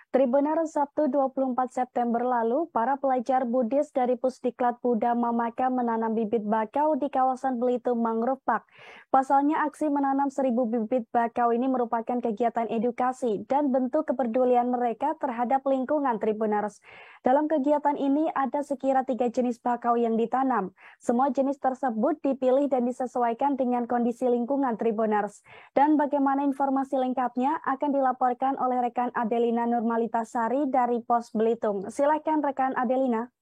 Tribuners Sabtu 24 September lalu, para pelajar Buddhis dari Pusdiklat Buddha Mamaka menanam bibit bakau di kawasan Belitung Mangrove Park. Pasalnya, aksi menanam 1.000 bibit bakau ini merupakan kegiatan edukasi dan bentuk kepedulian mereka terhadap lingkungan Tribuners. Dalam kegiatan ini ada sekira 3 jenis bakau yang ditanam. Semua jenis tersebut dipilih dan disesuaikan dengan kondisi lingkungan Tribuners. Dan bagaimana informasi lengkapnya akan dilaporkan oleh rekan Adelina Nurmalitasari dari Pos Belitung. Silakan rekan Adelina.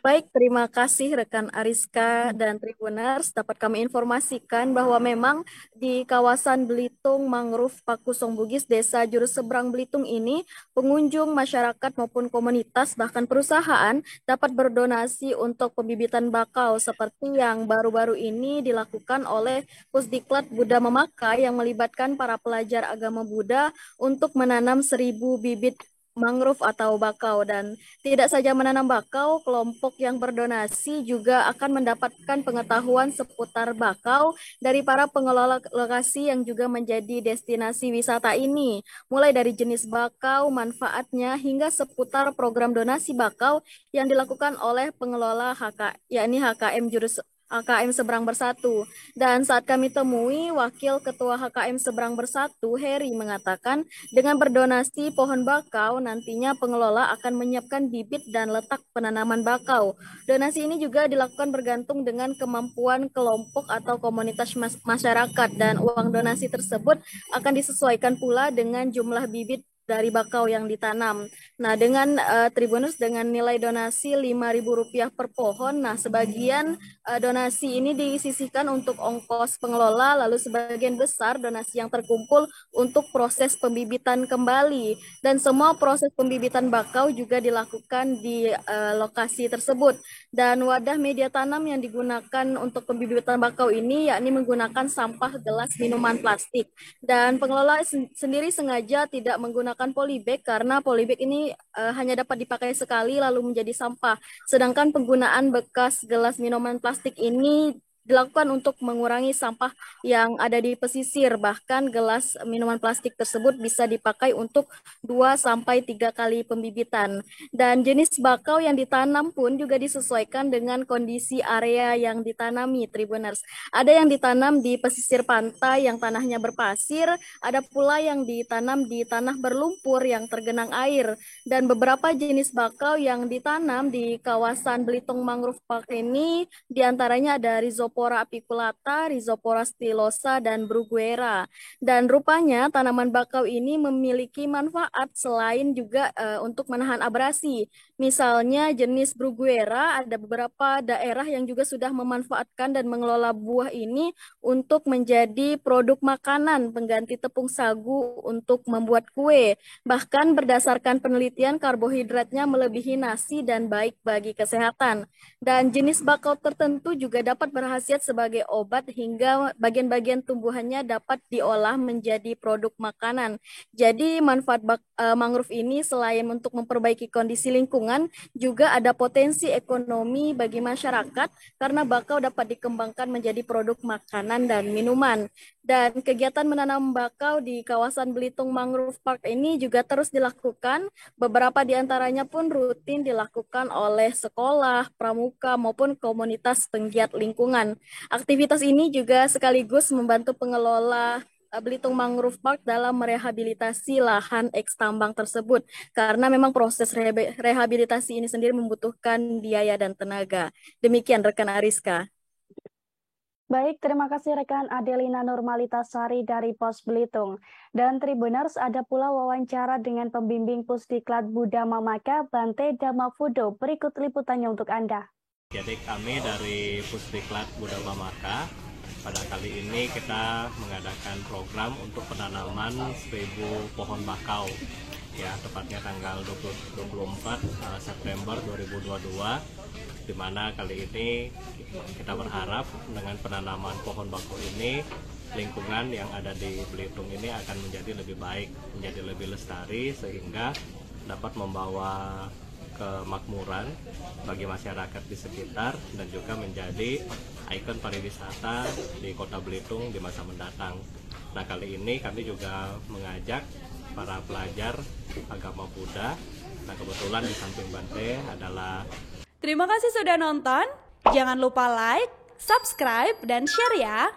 Baik, terima kasih rekan Ariska dan Tribuners. Dapat kami informasikan bahwa memang di kawasan Belitung Mangrove Pakusong Bugis, Desa Jurus Seberang Belitung ini, pengunjung, masyarakat maupun komunitas bahkan perusahaan dapat berdonasi untuk pembibitan bakau seperti yang baru-baru ini dilakukan oleh Pusdiklat Buddha Mamaka yang melibatkan para pelajar agama Buddha untuk menanam 1.000 bibit mangrove atau bakau. Dan tidak saja menanam bakau, kelompok yang berdonasi juga akan mendapatkan pengetahuan seputar bakau dari para pengelola lokasi yang juga menjadi destinasi wisata ini, mulai dari jenis bakau, manfaatnya, hingga seputar program donasi bakau yang dilakukan oleh pengelola yakni HKM Seberang Bersatu. Dan saat kami temui, Wakil Ketua HKM Seberang Bersatu, Heri, mengatakan dengan berdonasi pohon bakau, nantinya pengelola akan menyiapkan bibit dan letak penanaman bakau. Donasi ini juga dilakukan bergantung dengan kemampuan kelompok atau komunitas masyarakat, dan uang donasi tersebut akan disesuaikan pula dengan jumlah bibit dari bakau yang ditanam. Nah, dengan Tribuners dengan nilai donasi Rp5.000 per pohon, nah sebagian donasi ini disisihkan untuk ongkos pengelola, lalu sebagian besar donasi yang terkumpul untuk proses pembibitan kembali. Dan semua proses pembibitan bakau juga dilakukan di lokasi tersebut. Dan wadah media tanam yang digunakan untuk pembibitan bakau ini yakni menggunakan sampah gelas minuman plastik. Dan pengelola sendiri sengaja tidak menggunakan polybag karena polybag ini hanya dapat dipakai sekali lalu menjadi sampah. Sedangkan penggunaan bekas gelas minuman plastik ini dilakukan untuk mengurangi sampah yang ada di pesisir. Bahkan gelas minuman plastik tersebut bisa dipakai untuk 2 sampai 3 kali pembibitan. Dan jenis bakau yang ditanam pun juga disesuaikan dengan kondisi area yang ditanami, Tribuners. Ada yang ditanam di pesisir pantai yang tanahnya berpasir, ada pula yang ditanam di tanah berlumpur yang tergenang air. Dan beberapa jenis bakau yang ditanam di kawasan Belitung Mangrove Park ini diantaranya ada Rhizopora apiculata, Rhizopora stylosa, dan Bruguera. Dan rupanya tanaman bakau ini memiliki manfaat selain juga untuk menahan abrasi. Misalnya jenis Bruguera, ada beberapa daerah yang juga sudah memanfaatkan dan mengelola buah ini untuk menjadi produk makanan pengganti tepung sagu untuk membuat kue. Bahkan berdasarkan penelitian, karbohidratnya melebihi nasi dan baik bagi kesehatan. Dan jenis bakau tertentu juga dapat berkhasiat sebagai obat hingga bagian-bagian tumbuhannya dapat diolah menjadi produk makanan. Jadi manfaat mangrove ini selain untuk memperbaiki kondisi lingkungan, juga ada potensi ekonomi bagi masyarakat karena bakau dapat dikembangkan menjadi produk makanan dan minuman. Dan kegiatan menanam bakau di kawasan Belitung Mangrove Park ini juga terus dilakukan. Beberapa di antaranya pun rutin dilakukan oleh sekolah, pramuka, maupun komunitas penggiat lingkungan. Aktivitas ini juga sekaligus membantu pengelola Belitung Mangrove Park dalam merehabilitasi lahan eks tambang tersebut. Karena memang proses rehabilitasi ini sendiri membutuhkan biaya dan tenaga. Demikian rekan Ariska. Baik, terima kasih rekan Adelina Nurmalitasari dari Pos Belitung. Dan Tribuners, ada pula wawancara dengan pembimbing Pusdiklat Buddha Mamaka, Bante Dhammafudo. Berikut liputannya untuk Anda. Jadi kami dari Pusdiklat Buddha Mamaka, pada kali ini kita mengadakan program untuk penanaman 1.000 pohon bakau. Ya, tepatnya tanggal 24 September 2022, di mana kali ini kita berharap dengan penanaman pohon bakau ini, lingkungan yang ada di Belitung ini akan menjadi lebih baik, menjadi lebih lestari, sehingga dapat membawa kemakmuran bagi masyarakat di sekitar dan juga menjadi ikon pariwisata di Kota Belitung di masa mendatang. Nah, kali ini kami juga mengajak para pelajar agama Buddha. Nah, kebetulan di samping Bante adalah. Terima kasih sudah nonton. Jangan lupa like, subscribe, dan share ya.